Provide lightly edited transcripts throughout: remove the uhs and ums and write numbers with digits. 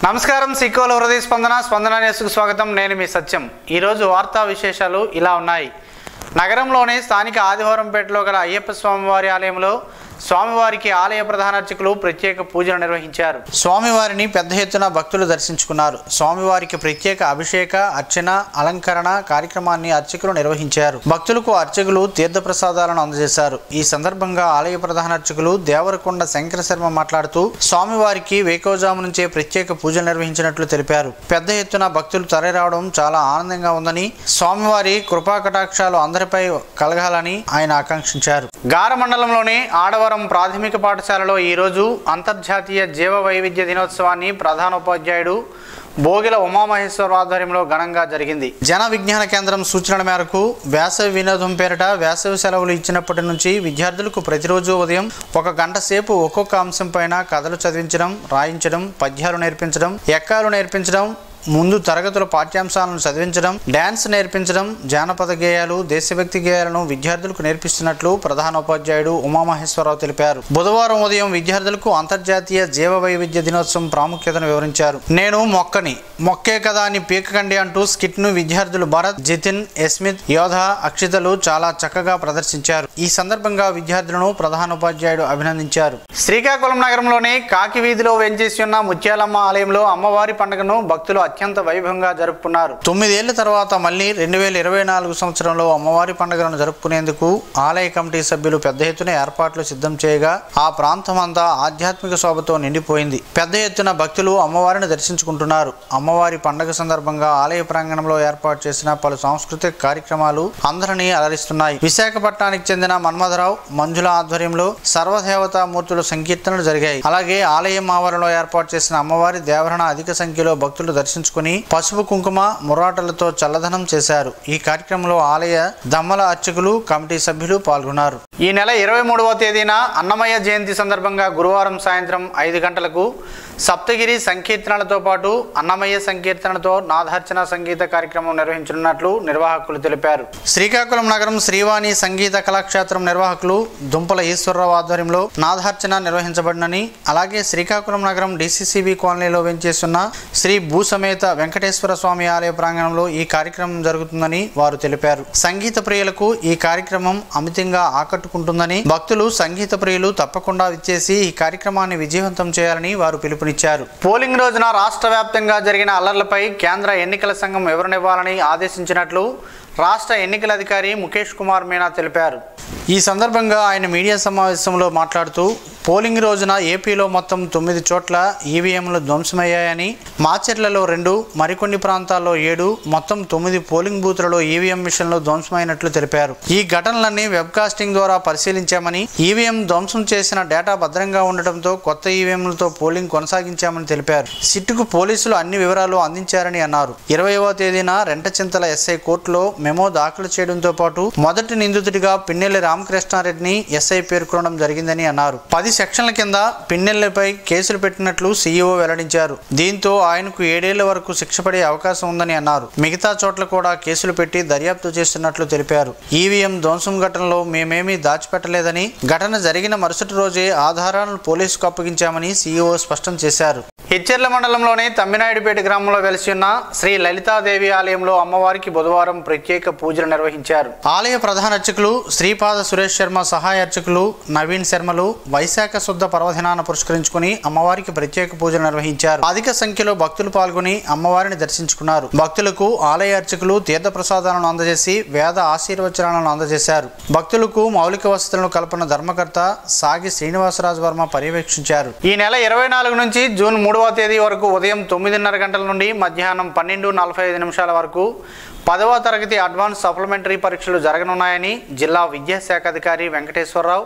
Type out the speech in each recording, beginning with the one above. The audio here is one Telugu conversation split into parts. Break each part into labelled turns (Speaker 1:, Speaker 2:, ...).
Speaker 1: నమస్కారం సిక్కోల హృదయ స్పందన న్యూస్కు స్వాగతం. నేను మీ సత్యం. ఈరోజు వార్తా విశేషాలు ఇలా ఉన్నాయి. నగరంలోని స్థానిక ఆదివారంపేటలో గల అయ్యప్ప స్వామివారి ఆలయంలో స్వామివారికి ఆలయ ప్రధాన అర్చకులు ప్రత్యేక పూజలు నిర్వహించారు. స్వామివారిని పెద్ద ఎత్తున భక్తులు దర్శించుకున్నారు. స్వామివారికి ప్రత్యేక అభిషేక, అర్చన, అలంకరణ కార్యక్రమాన్ని అర్చకులు నిర్వహించారు. భక్తులకు అర్చకులు తీర్థప్రసాదాలను అందజేశారు. ఈ సందర్భంగా ఆలయ ప్రధాన అర్చకులు దేవరకొండ శంకర శర్మ మాట్లాడుతూ స్వామివారికి వేకోజాము నుంచే ప్రత్యేక పూజలు నిర్వహించినట్లు తెలిపారు. పెద్ద ఎత్తున భక్తులు తరలిరావడం చాలా ఆనందంగా ఉందని, స్వామివారి కృపా కటాక్షాలు అందరిపై కలగాలని ఆయన ఆకాంక్షించారు. గార మండలంలోని ఆడవరం ప్రాథమిక పాఠశాలలో ఈరోజు అంతర్జాతీయ జీవ వైవిధ్య దినోత్సవాన్ని ప్రధానోపాధ్యాయుడు బోగిల ఉమామహేశ్వర ఆధ్వర్యంలో ఘనంగా జరిగింది. జన విజ్ఞాన కేంద్రం సూచనల మేరకు వేసవి వినోదం పేరిట వేసవి సెలవులు ఇచ్చినప్పటి నుంచి విద్యార్థులకు ప్రతిరోజు ఉదయం 1 గంట సేపు ఒక్కొక్క అంశం పైన కథలు చదివించడం, రాయించడం, పద్యాలు నేర్పించడం, ఎక్కాలు నేర్పించడం, ముందు తరగతుల పాఠ్యాంశాలను చదివించడం, డ్యాన్స్ నేర్పించడం, జానపద గేయాలు, దేశభక్తి గేయాలను విద్యార్థులకు నేర్పిస్తున్నట్లు ప్రధానోపాధ్యాయుడు ఉమామహేశ్వరరావు తెలిపారు. బుధవారం ఉదయం విద్యార్థులకు అంతర్జాతీయ జీవ వైవిధ్య దినోత్సవం ప్రాముఖ్యతను వివరించారు. నేను మొక్కే కదా అని పీకకండి అంటూ స్కిట్ ను విద్యార్థులు భరత్, జితిన్, యస్మిత్, యోధ, అక్షితలు చాలా చక్కగా ప్రదర్శించారు. ఈ సందర్భంగా విద్యార్థులను ప్రధానోపాధ్యాయుడు అభినందించారు. శ్రీకాకుళం నగరంలోని కాకి వీధిలో వెంచేసి ఉన్న ముత్యాలమ్మ ఆలయంలో అమ్మవారి పండుగను భక్తులు అత్యంత వైభవంగా జరుపుకున్నారు. 9 ఏళ్ల తర్వాత మళ్లీ 2024 సంవత్సరంలో అమ్మవారి పండుగలను జరుపుకునేందుకు ఆలయ కమిటీ సభ్యులు పెద్ద ఎత్తున ఏర్పాట్లు సిద్ధం చేయగా ఆ ప్రాంతం అంతా ఆధ్యాత్మిక శోభతో నిండిపోయింది. పెద్ద ఎత్తున భక్తులు అమ్మవారిని దర్శించుకుంటున్నారు. అమ్మవారి పండుగ సందర్భంగా ఆలయ ప్రాంగణంలో ఏర్పాటు చేసిన పలు సాంస్కృతిక కార్యక్రమాలు అందరినీ అలరిస్తున్నాయి. విశాఖపట్నానికి చెందిన మన్మధరావు, మంజుల ఆధ్వర్యంలో సర్వదేవతా మూర్తుల సంకీర్తనలు జరిగాయి. అలాగే ఆలయం ఆవరణలో ఏర్పాటు చేసిన అమ్మవారి దేవరణ అధిక సంఖ్యలో భక్తులు దర్శించుకుని పసుపు కుంకుమ మురాటలతో చల్లదనం చేశారు. ఈ కార్యక్రమంలో ఆలయ దమ్మల అర్చకులు, కమిటీ సభ్యులు పాల్గొన్నారు. ఈ నెల 23వ తేదీన అన్నమయ్య జయంతి సందర్భంగా గురువారం సాయంత్రం 5 గంటలకు సప్తగిరి సంకీర్తనలతో పాటు అన్నమయ్య సంకీర్తనతో నాదార్చన సంగీత కార్యక్రమం నిర్వహించనున్నట్లు నిర్వాహకులు తెలిపారు. శ్రీకాకుళం నగరం శ్రీవాణి సంగీత కళాక్షేత్రం నిర్వాహకులు దుంపల ఈశ్వరరావు ఆధ్వర్యంలో నాదార్చన నిర్వహించబడినని, అలాగే శ్రీకాకుళం నగరం DCCB కాలనీలో వెంచేస్తున్న శ్రీ భూసమేత వెంకటేశ్వర స్వామి ఆలయ ప్రాంగణంలో ఈ కార్యక్రమం జరుగుతుందని వారు తెలిపారు. సంగీత ప్రియులకు ఈ కార్యక్రమం అమితంగా ఆకట్టుకుంటుందని, భక్తులు సంగీత ప్రియులు తప్పకుండా విచ్చేసి ఈ కార్యక్రమాన్ని విజయవంతం చేయాలని వారు పిలుపునిచ్చారు. పోలింగ్ రోజున రాష్ట్ర వ్యాప్తంగా జరిగిన అల్లర్లపై కేంద్ర ఎన్నికల సంఘం వివరణివ్వాలని ఆదేశించినట్లు రాష్ట్ర ఎన్నికల అధికారి ముఖేష్ కుమార్ మీనా తెలిపారు. ఈ సందర్భంగా ఆయన మీడియా సమావేశంలో మాట్లాడుతూ పోలింగ్ రోజున ఏపీలో మొత్తం 9 చోట్ల ఈవీఎంలు ధ్వంసమయ్యాయని, మాచర్లలో 2, మరికొన్ని ప్రాంతాల్లో 7, మొత్తం 9 పోలింగ్ బూత్లలో ఈవీఎం మిషన్లు ధ్వంసమైనట్లు తెలిపారు. ఈ ఘటనలన్నీ వెబ్కాస్టింగ్ ద్వారా పరిశీలించామని, ఈవీఎం ధ్వంసం చేసిన డేటా భద్రంగా ఉండటంతో కొత్త ఈవీఎంలతో పోలింగ్ కొనసాగించామని తెలిపారు. సిట్టుకు పోలీసులు అన్ని వివరాలు అందించారని అన్నారు. 20వ తేదీన రెంటచింతల ఎస్ఐ కోర్టులో మెమో దాఖలు చేయడంతో పాటు మొదటి నిందితుడిగా పిన్నెల్లి రామకృష్ణారెడ్డిని ఎస్ఐ పేర్కొనడం జరిగిందని అన్నారు. 10 సెక్షన్ల కింద పిన్నెల్లిపై కేసులు పెట్టినట్లు సీఈఓ వెల్లడించారు. దీంతో ఆయనకు 7 ఏళ్ల వరకు శిక్ష పడే అవకాశం ఉందని అన్నారు. మిగతా చోట్ల కూడా కేసులు పెట్టి దర్యాప్తు చేస్తున్నట్లు తెలిపారు. ఈవీఎం ధ్వంసం ఘటనలో మేమేమీ దాచిపెట్టలేదని, ఘటన జరిగిన మరుసటి రోజే ఆధారాలను పోలీసుకు అప్పగించామని సీఈఓ స్పష్టం చేశారు. హెచ్చెర్ల మండలంలోని తమ్మినాయుడుపేట గ్రామంలో వెలిసి ఉన్న శ్రీ లలితాదేవి ఆలయంలో అమ్మవారికి బుధవారం ప్రత్యేక పూజలు నిర్వహించారు. ఆలయ ప్రధాన అర్చకులు శ్రీపాద సురేష్ శర్మ, సహాయ అర్చకులు నవీన్ శర్మలు వైశాఖ శుద్ధ పర్వదినాన్ని పురస్కరించుకుని అమ్మవారికి ప్రత్యేక పూజలు నిర్వహించారు. అధిక సంఖ్యలో భక్తులు పాల్గొని అమ్మవారిని దర్శించుకున్నారు. భక్తులకు ఆలయ అర్చకులు తీర్థ ప్రసాదాలను అందజేసి వేద ఆశీర్వచనాలను అందజేశారు. భక్తులకు మౌలిక వసతులను కల్పన ధర్మకర్త సాగి శ్రీనివాసరాజు వర్మ పర్యవేక్షించారు. ఈ నెల 24 నుంచి జూన్ 3వ తేదీ వరకు ఉదయం 9:30 గంటల నుండి మధ్యాహ్నం 12:45 వరకు 10వ తరగతి అడ్వాన్స్ సప్లిమెంటరీ పరీక్షలు జరగనున్నాయని జిల్లా విద్యాశాఖ అధికారి వెంకటేశ్వరరావు,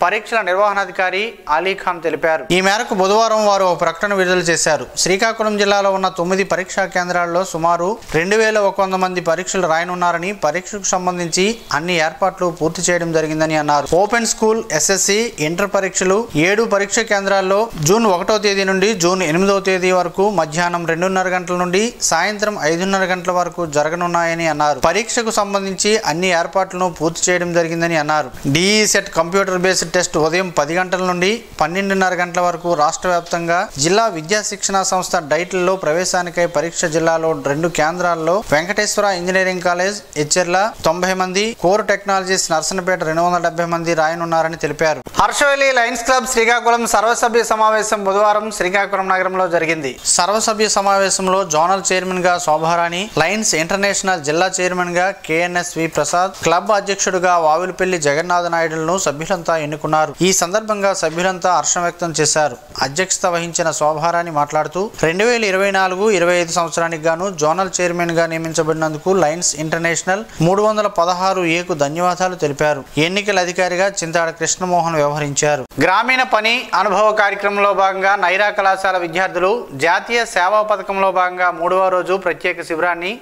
Speaker 1: పరీక్షల నిర్వహణాధికారి అలీఖాన్ తెలిపారు. ఈ మేరకు బుధవారం వారు ఒక ప్రకటన విడుదల చేశారు. శ్రీకాకుళం జిల్లాలో ఉన్న 9 పరీక్షా కేంద్రాల్లో సుమారు 2100 మంది పరీక్షలు రాయనున్నారని, పరీక్షకు సంబంధించి అన్ని ఏర్పాట్లు పూర్తి చేయడం జరిగిందని అన్నారు. ఓపెన్ స్కూల్, ఎస్ఎస్సి, ఇంటర్ పరీక్షలు 7 పరీక్షా కేంద్రాల్లో జూన్ 1వ తేదీ నుండి జూన్ 8వ తేదీ వరకు మధ్యాహ్నం 2:30 గంటల నుండి సాయంత్రం 5:30 గంటల వరకు జరగనున్నాయని అన్నారు. పరీక్షకు సంబంధించి అన్ని ఏర్పాట్లను పూర్తి చేయడం జరిగిందని అన్నారు. DE set computer based based test ఉదయం 10 గంటల నుండి 12:30 గంటల వరకు రాష్ట్ర వ్యాప్తంగా జిల్లా విద్యా శిక్షణ సంస్థ డైట్లలో ప్రవేశానికై పరీక్ష జిల్లాలో 2 కేంద్రాల్లో వెంకటేశ్వర ఇంజనీరింగ్ కాలేజ్ ఎచ్చెర్ల 90 మంది, కోర్ టెక్నాలజీస్ నర్సనపేట 270 మంది రాయనున్నారని తెలిపారు. హర్షవెల్లి లయన్స్ క్లబ్ శ్రీకాకుళం సర్వసభ్య సమావేశం బుధవారం శ్రీకాకుళం నగరంలో జరిగింది. సర్వసభ్య సమావేశంలో జోనల్ చైర్మన్ గా శోభారాణి, లయన్స్ ఇంటర్నేషనల్ జిల్లా చైర్మన్ గా KNSV ప్రసాద్, క్లబ్ అధ్యక్షుడిగా వావిలిపల్లి జగన్నాథ నాయుడులను సభ్యులంతా ఎన్నుకున్నారు. ఈ సందర్భంగా సభ్యులంతా హర్షం వ్యక్తం చేశారు. అధ్యక్షత వహించిన శోభారాణి మాట్లాడుతూ 2024-25 సంవత్సరానికి గాను జోనల్ చైర్మన్ గా నియమించబడినందుకు లయన్స్ ఇంటర్నేషనల్ 316A కు ధన్యవాదాలు తెలిపారు. ఎన్నికల అధికారిగా చింతాడ కృష్ణమోహన్ వ్యవహరించారు. గ్రామీణ పని అనుభవ కార్యక్రమంలో భాగంగా నైరా కళాశాల విద్యార్థులు జాతీయ సేవా పథకంలో భాగంగా 3వ రోజు ప్రత్యేక శిబిరాన్ని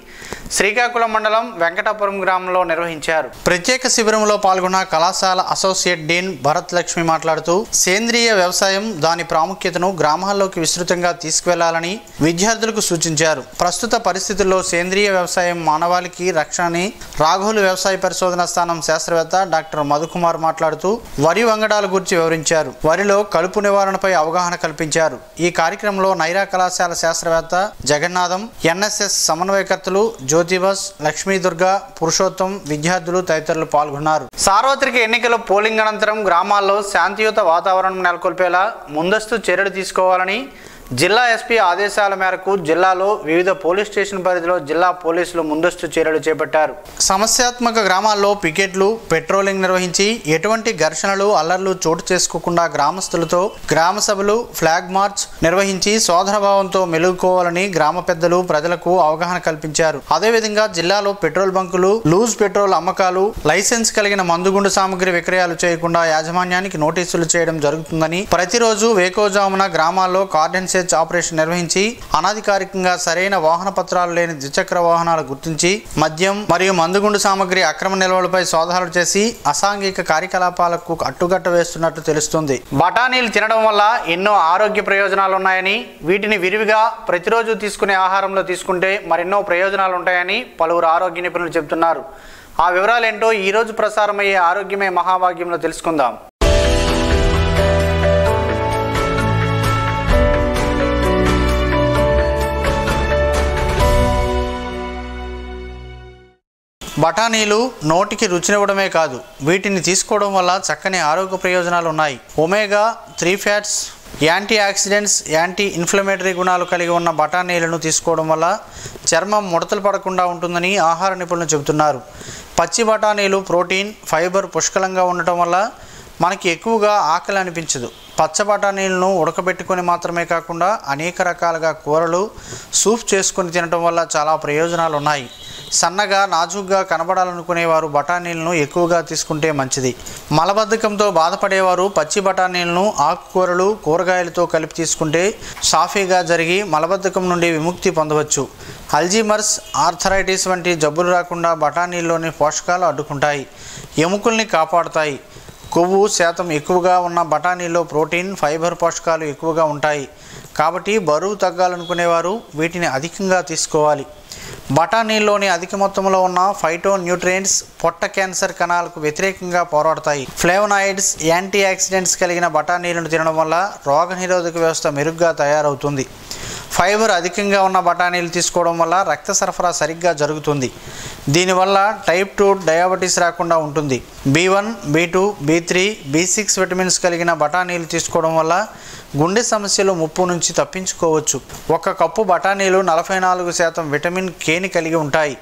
Speaker 1: శ్రీకాకుళం మండలం వెంకటాపురం గ్రామంలో నిర్వహించారు. ప్రత్యేక శిబిరంలో పాల్గొన్న కళాశాల అసోసియేట్ డీన్ భరత్ లక్ష్మి మాట్లాడుతూ సేంద్రియ వ్యవసాయం దాని ప్రాముఖ్యతను గ్రామాల్లోకి విస్తృతంగా తీసుకువెళ్లాలని విద్యార్థులకు సూచించారు. ప్రస్తుత పరిస్థితుల్లో సేంద్రియ వ్యవసాయం మానవాళికి రక్షణని రాఘోలు వ్యవసాయ పరిశోధన స్థానం శాస్త్రవేత్త డాక్టర్ మధుకుమార్ మాట్లాడుతూ వరి వంగడాల గురించి వివరించారు. వరిలో కలుపు నివారణపై అవగాహన కల్పించారు. ఈ కార్యక్రమంలో నైరా కళాశాల శాస్త్రవేత్త జగన్నాథం, NSS సమన్వయకర్తలు జ్యోతిబస్, లక్ష్మీ దుర్గా, పురుషోత్తం, విద్యార్థులు తదితరులు పాల్గొన్నారు. సార్వత్రిక ఎన్నికల పోలింగ్ అనంతరం గ్రామాల్లో శాంతియుత వాతావరణం నెలకొల్పేలా ముందస్తు చర్యలు తీసుకోవాలని జిల్లా ఎస్పీ ఆదేశాల మేరకు జిల్లాలో వివిధ పోలీస్ స్టేషన్ పరిధిలో జిల్లా పోలీసులు ముందస్తు చర్యలు చేపట్టారు. సమస్యాత్మక గ్రామాల్లో పికెట్లు, పెట్రోలింగ్ నిర్వహించి ఎటువంటి ఘర్షణలు, అల్లర్లు చోటు చేసుకోకుండా గ్రామస్తులతో గ్రామ సభలు, ఫ్లాగ్ మార్చ్ నిర్వహించి సోదరభావంతో మెలుగుకోవాలని గ్రామ పెద్దలు ప్రజలకు అవగాహన కల్పించారు. అదేవిధంగా జిల్లాలో పెట్రోల్ బంకులు, లూజ్ పెట్రోల్ అమ్మకాలు, లైసెన్స్ కలిగిన మందుగుండు సామగ్రి విక్రయాలు చేయకుండా యాజమాన్యానికి నోటీసులు చేయడం జరుగుతుందని, ప్రతిరోజు వేకోజామున గ్రామాల్లో కార్డెన్ ఆపరేషన్ నిర్వహించి అనధికారికంగా సరైన వాహన పత్రాలు లేని ద్విచక్ర వాహనాలు గుర్తించి మద్యం మరియు మందుగుండు సామగ్రి అక్రమ నిల్వలపై సోదాలు చేసి అసాంఘిక కార్యకలాపాలకు అడ్డుకట్ట వేస్తున్నట్లు తెలుస్తుంది. బఠానీలు తినడం వల్ల ఎన్నో ఆరోగ్య ప్రయోజనాలు ఉన్నాయని, వీటిని విరివిగా ప్రతిరోజు తీసుకునే ఆహారంలో తీసుకుంటే మరెన్నో ప్రయోజనాలు ఉంటాయని పలువురు ఆరోగ్య నిపుణులు చెబుతున్నారు. ఆ వివరాలేంటో ఈరోజు ప్రసారమయ్యే ఆరోగ్యమే మహాభాగ్యంలో తెలుసుకుందాం. బఠానీలు నోటికి రుచినివ్వడమే కాదు, వీటిని తీసుకోవడం వల్ల చక్కని ఆరోగ్య ప్రయోజనాలు ఉన్నాయి. Omega 3 fats, antioxidants, anti inflammatory గుణాలు కలిగి ఉన్న బఠానీలను తీసుకోవడం వల్ల చర్మం ముడతలు పడకుండా ఉంటుందని ఆహార నిపుణులు చెబుతున్నారు. పచ్చి బఠానీలు ప్రోటీన్, ఫైబర్ పుష్కలంగా ఉండటం వల్ల మనకి ఎక్కువగా ఆకలి అనిపించదు. పచ్చ బఠానీలను ఉడకబెట్టుకొని మాత్రమే కాకుండా అనేక రకాలుగా కూరలు, సూప్ చేసుకొని తినడం వల్ల చాలా ప్రయోజనాలు ఉన్నాయి. సన్నగా, నాజూగ్గా కనబడాలనుకునేవారు బఠానీలను ఎక్కువగా తీసుకుంటే మంచిది. మలబద్ధకంతో బాధపడేవారు పచ్చి బఠానీలను ఆకుకూరలు, కూరగాయలతో కలిపి తీసుకుంటే సాఫీగా జరిగి మలబద్ధకం నుండి విముక్తి పొందవచ్చు. అల్జీమర్స్, ఆర్థరైటిస్ వంటి జబ్బులు రాకుండా బఠానీల్లోని పోషకాలు అడ్డుకుంటాయి, ఎముకల్ని కాపాడుతాయి. కొవ్వు శాతం ఎక్కువగా ఉన్న బఠానీల్లో ప్రోటీన్, ఫైబర్ పోషకాలు ఎక్కువగా ఉంటాయి. కాబట్టి బరువు తగ్గాలనుకునేవారు వీటిని అధికంగా తీసుకోవాలి. బఠానీల్లోని అధిక మొత్తంలో ఉన్న ఫైటో న్యూట్రియంట్స్ పొట్ట క్యాన్సర్ కణాలకు వ్యతిరేకంగా పోరాడతాయి. ఫ్లేవనాయిడ్స్, యాంటీ ఆక్సిడెంట్స్ కలిగిన బఠానీలను తినడం వల్ల రోగనిరోధక వ్యవస్థ మెరుగ్గా తయారవుతుంది. ఫైబర్ అధికంగా ఉన్న బఠానీలు తీసుకోవడం వల్ల రక్త సరఫరా సరిగ్గా జరుగుతుంది. దీనివల్ల టైప్ 2 డయాబెటీస్ రాకుండా ఉంటుంది. B1, B2, B3, B6 vitamins కలిగిన బఠానీలు తీసుకోవడం వల్ల గుండె సమస్యలు ముప్పు నుంచి తప్పించుకోవచ్చు. ఒక కప్పు బఠానీలు 44% విటమిన్ Kని కలిగి ఉంటాయి.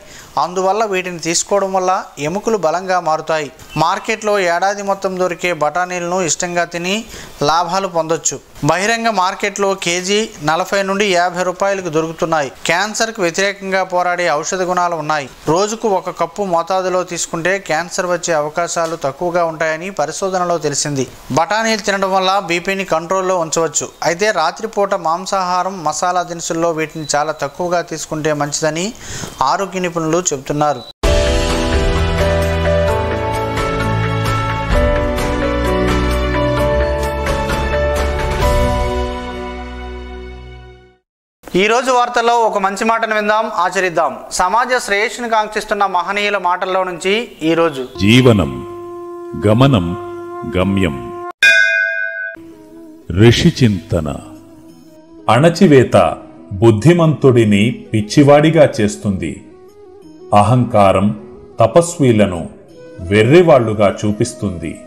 Speaker 1: అందువల్ల వీటిని తీసుకోవడం వల్ల ఎముకలు బలంగా మారుతాయి. మార్కెట్లో ఏడాది మొత్తం దొరికే బఠానీలను ఇష్టంగా తిని లాభాలు పొందొచ్చు. బహిరంగ మార్కెట్లో కేజీ 40 నుండి 50 రూపాయలకు దొరుకుతున్నాయి. క్యాన్సర్కు వ్యతిరేకంగా పోరాడే ఔషధ గుణాలు ఉన్నాయి. రోజుకు 1 కప్పు మోతాదులో తీసుకుంటే క్యాన్సర్ వచ్చే అవకాశాలు తక్కువగా ఉంటాయని పరిశోధనలో తెలిసింది. బఠానీలు తినడం వల్ల బీపీని కంట్రోల్లో ఉంచవచ్చు. అయితే రాత్రిపూట మాంసాహారం, మసాలా దినుసుల్లో వీటిని చాలా తక్కువగా తీసుకుంటే మంచిదని ఆరోగ్య నిపుణులు చెబుతున్నారు. ఈ రోజు వార్తల్లో ఒక మంచి మాటను విందాం, ఆచరిద్దాం. సమాజ శ్రేయస్సును కాంక్షిస్తున్న మహనీయుల మాటల్లో నుంచి ఈ రోజు.
Speaker 2: జీవనం గమనం గమ్యం. ఋషి చింతన. అణచివేత బుద్ధిమంతుడిని పిచ్చివాడిగా చేస్తుంది. అహంకారం తపస్వీలను వెర్రివాళ్లుగా చూపిస్తుంది.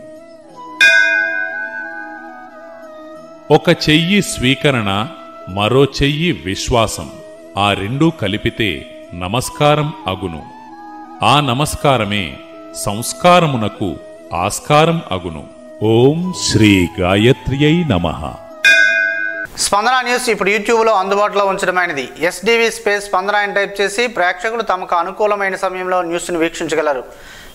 Speaker 2: ఒక చెయ్యి స్వీకరణ, మరో చెయ్యి విశ్వాసం. ఆ రెండూ కలిపితే నమస్కారం అగును. ఆ నమస్కారమే సంస్కారమునకు ఆస్కారం అగును. ఓం శ్రీ గాయత్ర్యై నమః.
Speaker 1: స్పందన న్యూస్ ఇప్పుడు యూట్యూబ్లో అందుబాటులో ఉంచడమైనది. ఎస్డివి స్పేస్ స్పందన అని టైప్ చేసి ప్రేక్షకులు తమకు అనుకూలమైన సమయంలో న్యూస్ను వీక్షించగలరు.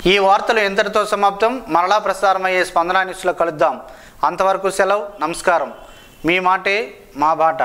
Speaker 1: ఈ వార్తలు ఎంతటితో సమాప్తం. మరలా ప్రసారమయ్యే స్పందన న్యూస్లో కలుద్దాం. అంతవరకు సెలవు. నమస్కారం. మీ మాటే మా బాట.